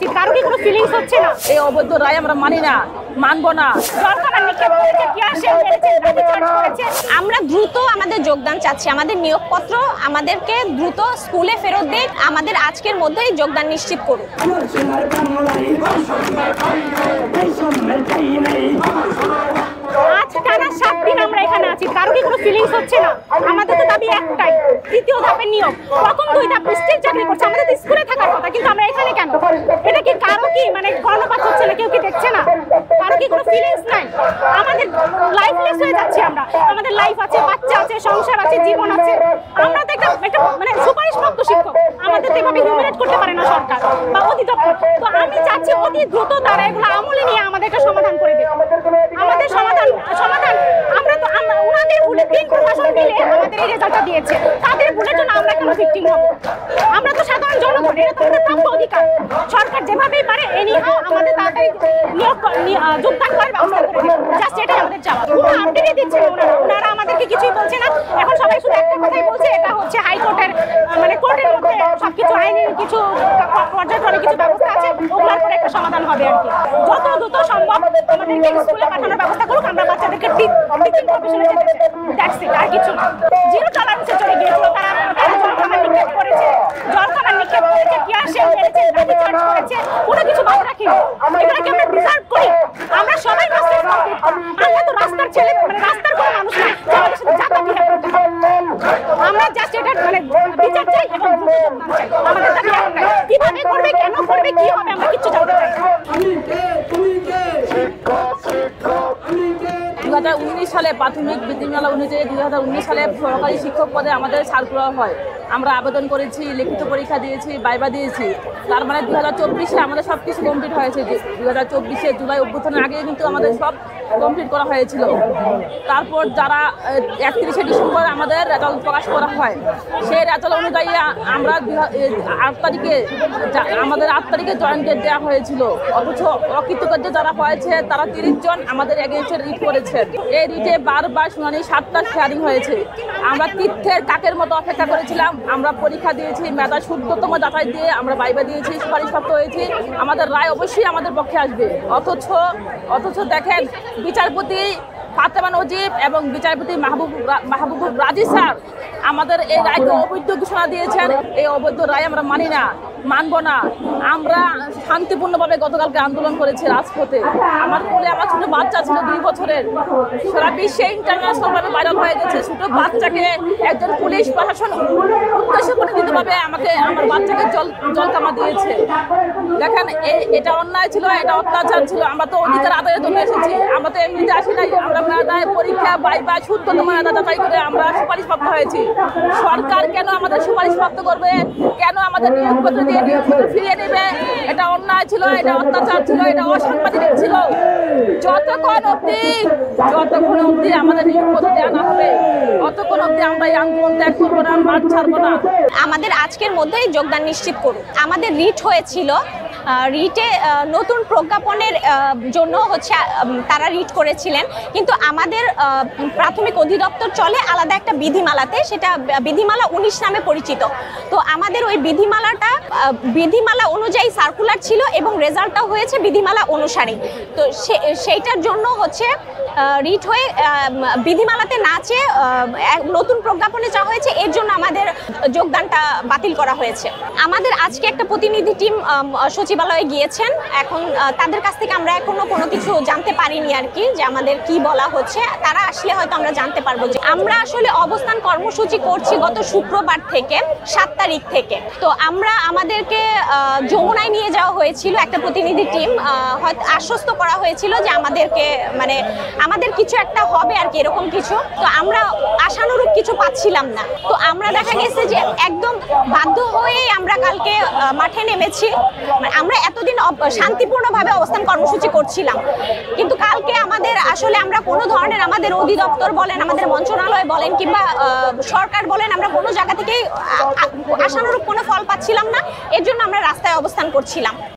উচিত, কারো কি কোনো ফিলিংস হচ্ছে না? এই অবৈধ রায় আমরা মানি না, মানবো না। আমরা দ্রুত আমাদের যোগদান চাচ্ছি, আমাদের নিয়োগপত্র আমাদেরকে দ্রুত স্কুলে ফেরত দিয়ে আমাদের আজকের মধ্যেই যোগদান নিশ্চিত করুন। আজ টানা 7 দিন আমরা এখানে আছি, কারো কি কোনো ফিলিংস হচ্ছে না? আমাদের তো দাবি একটাই, তৃতীয় ধাপের নিয়োগ। প্রথম 2 ধাপ স্টিল চাকরি করছে, আমাদের তো স্কুলে থাকার কথা, কিন্তু আমরা এখানে কেন? এটা কি কারো কি মানে কর্ণপাত হচ্ছে না? কেউ কি দেখছে না? কারো কি কোনো ফিলিংস নাই? আমাদের লাইফলেস হয়ে যাচ্ছে আমরা। আমাদের লাইফ আছে, বাচ্চা আছে, সংসার আছে, জীবন আছে। আমরা তো একটা মানে সুপারিশপ্রাপ্ত শিক্ষক, আমাদের তো এভাবে হিউমিলেট করতে পারে না সরকার বা অধিদপ্তর। তো আমি চাচ্ছি অতি দ্রুত তারা এগুলো আমলে নিয়ে আমাদেরকে সমাধান করে দেবে। আমাদের সমাধান আমরা তো ওনাদের ভুলে 3 প্রশাসন মিলে আমাদের এই রেজাল্টটা দিয়েছে, তাদের ভুলের জন্য আমরা কেন ভিকটিম হব? আমরা তো সাধারণ জনগণ, এটা তো আমাদের প্রাপ্য অধিকার। সরকার যেভাবেই পারে এনিহাও আমাদের তাড়াতাড়ি যোগদান করার ব্যবস্থা করে দেবে। জাস্ট এটাই আমাদের চাওয়া। কোনো আপডেটই দিচ্ছে না ওনারা আমাদেরকে কিছুই বলছে না। এখন সবাই শুধু একটা কথাই বলছে, এটা হচ্ছে হাইকোর্টের মানে কোর্টের মধ্যে সবকিছু আইনের কিছু পর্যায়ক্রমে কিছু ব্যবস্থা আছে, ওগুলোর পরে একটা সমাধান হবে আর কি। যত দ্রুত সম্ভব আমাদেরকে স্কুলে পাঠানোর ব্যবস্থা করুক, আমরা বাচ্চাদেরকে টিচিং প্রফেশনে যেতে চাই। দ্যাটস ইট, আর কিছু না। জিরো টলারেন্সে চলে গিয়েছিল তারা জলখাবার নিক্ষেপ করেছে, টিয়ার শেল মেরেছে, লাঠি চার্জ করেছে, কোনো কিছু বাদ রাখিনি। এগুলোকে আমরা ডিজার্ভ করি। আমরা সবাই রাস্তায় আমরা তো রাস্তার ছেলে, মানে রাস্তার কোনো মানুষ না যে আমাদের সাথে জাতা বিহেভ করতে হয়। আমরা জাস্ট এটা মানে বিচার চাই এবং যোগদান চাই। আমাদের দাবি একটাই, কিভাবে করবে, কেন করবে, কি হবে আমরা কিচ্ছু জানতে চাই না। 2019 সালে প্রাথমিক বিধিমালা অনুযায়ী 2019 সালে সরকারি শিক্ষক পদে আমাদের সার্কুলার হয়। আমরা আবেদন করেছি, লিখিত পরীক্ষা দিয়েছি, ভাইভা দিয়েছি। তার মানে 2024-এ আমাদের সব কিছু কমপ্লিট হয়েছে। 2024-এ জুলাই অভ্যুত্থানের আগে কিন্তু আমাদের সব কমপ্লিট করা হয়েছিল। তারপর যারা 31শে ডিসেম্বর আমাদের রেজাল্ট প্রকাশ করা হয়, সেই রেজাল্ট অনুযায়ী আমরা 8 তারিখে আমাদের 8 তারিখে জয়েন্ট ডেট দেওয়া হয়েছিল। অথচ অকৃতকার্য যারা হয়েছে তারা 30 জন আমাদের এগেইনস্টে রিট করেছে। এই রিটে বারবার শুনানি 7টা হিয়ারিং হয়েছে। আমরা তীর্থের কাকের মতো অপেক্ষা করেছিলাম। আমরা পরীক্ষা দিয়েছি, মেধা শুদ্ধতম যাচাই দিয়ে আমরা ভাইভা দিয়েছি, সুপারিশপ্রাপ্ত হয়েছি। আমাদের রায় অবশ্যই আমাদের পক্ষে আসবে। অথচ দেখেন, বিচারপতি ফাতেমা নজিব এবং বিচারপতি মাহবুবুর রাজি স্যার আমাদের এই রায়কে অবৈধ ঘোষণা দিয়েছেন। এই অবৈধ রায় আমরা মানি না, মানবো না। আমরা শান্তিপূর্ণভাবে গতকালকে আন্দোলন করেছি রাজপথে। আমার কোলে আমার ছোট বাচ্চা ছিল 2 বছরের, সারা বিশ্বে ইন্টারন্যাশনালভাবে ভাইরাল হয়ে গেছে। ছোট বাচ্চাকে একজন পুলিশ প্রশাসন উদ্দেশ্য পরিচিতভাবে আমাকে আমার বাচ্চাকে জল কামা দিয়েছে। দেখেন, এটা অন্যায় ছিল, এটা অত্যাচার ছিল। আমরা তো অধিকার আদায়ের জন্য এসেছি, আমরা তো এমনিতে আসি নাই। আমরা মেধায় পরীক্ষা ভাইভা শুদ্ধতম মেধা যাচাই করে আমরা সুপারিশপ্রাপ্ত হয়েছি। সরকার কেন আমাদের সুপারিশপ্রাপ্ত করবে? কেন আমাদের নিয়োগপত্র দিয়ে নিয়োগপত্র ফিরিয়ে নেবে? এটা অন্যায় ছিল, এটা অত্যাচার ছিল, এটা অসাংবিধানিক ছিল। যতক্ষণ অবধি আমাদের নিয়োগপত্র দেওয়া না হবে, ততক্ষণ অবধি আমরা এই আন্দোলন ত্যাগ করবো না, মাঠ ছাড়বো না। আমাদের আজকের মধ্যেই যোগদান নিশ্চিত করুন। আমাদের রিট হয়েছিল, রিটে নতুন প্রজ্ঞাপনের জন্য হচ্ছে তারা রিট করেছিলেন, কিন্তু আমাদের প্রাথমিক অধিদপ্তর চলে আলাদা একটা বিধিমালাতে, সেটা বিধিমালা 19 নামে পরিচিত। তো আমাদের ওই বিধিমালা অনুযায়ী সার্কুলার ছিল এবং রেজাল্টটাও হয়েছে বিধিমালা অনুসারে। তো সেইটার জন্য হচ্ছে রিট হয়ে বিধিমালাতে না চেয়ে নতুন প্রজ্ঞাপনে যা হয়েছে, এর জন্য আমাদের যোগদানটা বাতিল করা হয়েছে। আমাদের আজকে একটা প্রতিনিধি টিম সচিবালয়ে গিয়েছেন। এখন তাদের কাছ থেকে আমরা এখনো কোনো কিছু জানতে পারিনি আর কি, যে আমাদের কি বলা হচ্ছে। তারা আসলে হয়তো আমরা জানতে পারবো। যে আমরা আসলে অবস্থান কর্মসূচি করছি গত শুক্রবার থেকে 7 তারিখ থেকে। তো আমাদেরকে যমুনায় নিয়ে যাওয়া হয়েছিল একটা প্রতিনিধি টিম, হয়তো আশ্বস্ত করা হয়েছিল যে আমাদের কিছু একটা হবে আর কি, এরকম কিছু। তো আমরা আশানুরূপ কিছু পাচ্ছিলাম না। তো আমরা দেখা গেছে যে একদম বাধ্য হয়ে আমরা কালকে মাঠে নেমেছি। আমরা এতদিন শান্তিপূর্ণভাবে অবস্থান কর্মসূচি করছিলাম, কিন্তু কালকে আমাদের আসলে আমরা কোনো ধরনের, আমাদের অধিদপ্তর বলেন, আমাদের মন্ত্রণালয় বলেন কিংবা সরকার বলেন, আমরা কোনো জায়গা থেকেই আশানুরূপ কোনো ফল পাচ্ছিলাম না। এর জন্য আমরা রাস্তায় অবস্থান করছিলাম।